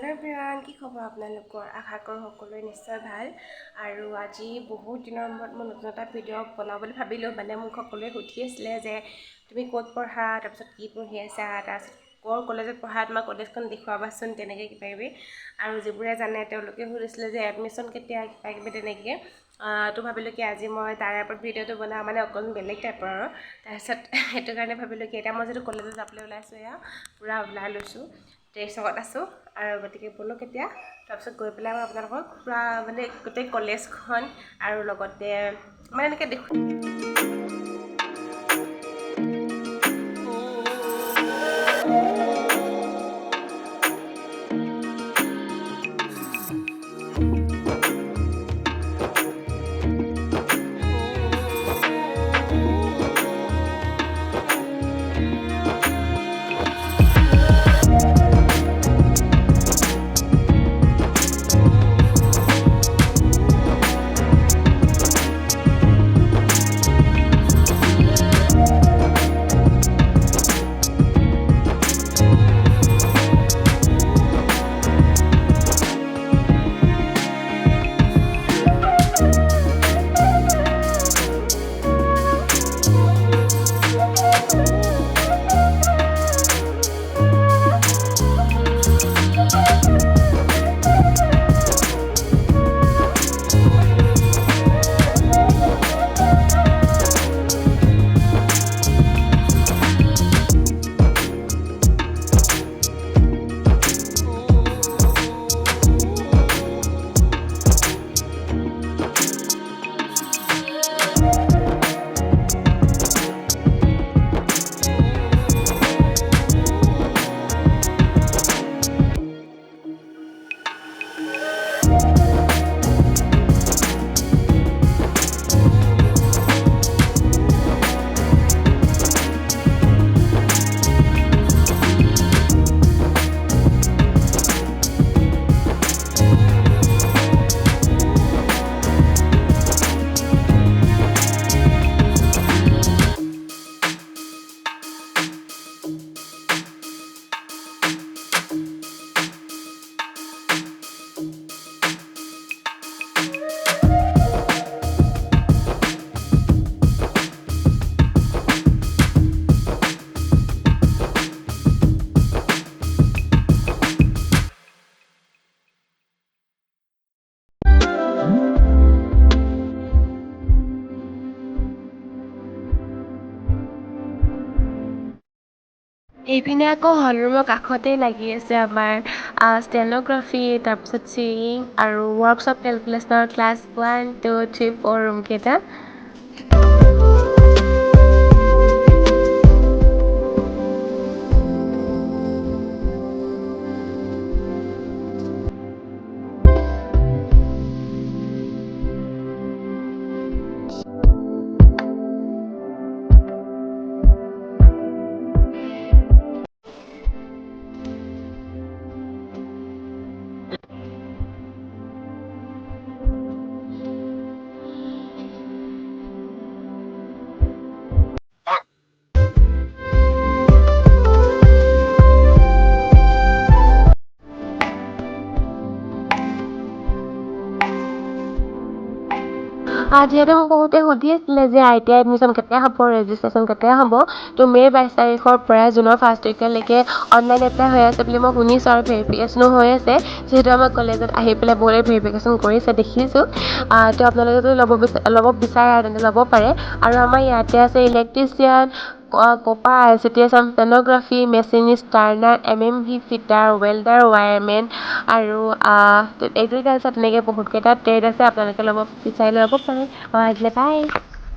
hello everyone কি খবৰ আপোনালোকৰ আশা কৰোঁ সকলোৱে নিশ্চয় ভাল আৰু আজি বহুত দিনৰ মূৰত মই নতুন এটা ভিডিঅ' বনাবলৈ ভাবিলোঁ মানে মোক সকলোৱে সুধি আছিলে যে তুমি ক'ত পঢ়া তাৰপিছত কি পঢ়ি আছা তাৰপিছত ক'ৰ কলেজত পঢ়া তোমাৰ কলেজখন দেখুৱাবাচোন তেনেকৈ কিবা কিবি আৰু যিবোৰে জানে তেওঁলোকে সুধিছিলে যে এডমিশ্যন কেতিয়া কিবা কিবি তেনেকৈ তো ভাবিলোঁ কি আজি মই তাৰে ওপৰত ভিডিঅ'টো বনাওঁ মানে অকণ বেলেগ টাইপৰ আৰু তাৰপিছত সেইটো কাৰণে ভাবিলোঁ কি এতিয়া মই যিটো কলেজত যাবলৈ ওলাইছোঁ এয়া পূৰা ওলাই লৈছোঁ ট্ৰেছত আছোঁ আৰু গতিকে ব'লক এতিয়া তাৰপিছত গৈ পেলাই মই আপোনালোকক পূৰা মানে গোটেই কলেজখন আৰু লগতে মানে এনেকৈ দেখোঁ এইপিনে আকৌ হল ৰুমৰ কাষতেই লাগি আছে আমাৰ ষ্টেন'গ্ৰাফী তাৰপিছত ছিয়িং আৰু ৱৰ্কশ্বপ কেলকুলেশ্যনৰ ক্লাছ 1, 2, 3, 4 ৰুমকেইটা যিহেতু মোক বহুতে সুধি আছিলে যে ITI এডমিশ্যন কেতিয়া হ'ব ৰেজিষ্ট্ৰেশ্যন কেতিয়া হ'ব তো মে' 22 তাৰিখৰ পৰা জুনৰ 1 তাৰিখলৈকে অনলাইন এপ্লাই হৈ আছে বুলি মই শুনিছোঁ আৰু ভেৰিফিকেশ্যনো হৈ আছে যিহেতু আমাৰ কলেজত আহি পেলাই বহুতে ভেৰিফিকেশ্যন কৰিছে দেখিছোঁ তো আপোনালোকেতো ল'ব বিচাৰে আৰু তেন্তে ল'ব পাৰে আৰু আমাৰ ইয়াতে আছে ইলেক্ট্ৰিচিয়ান কপাৰ ICTS stenography machinist turner MMV fitter welder wireman আৰু এগ্ৰিকালচাৰ তেনেকৈ বহুতকেইটা ট্ৰেড আছে আপোনালোকে ল'ব বিচাৰিলে ল'ব পাৰে আজিলৈ বাই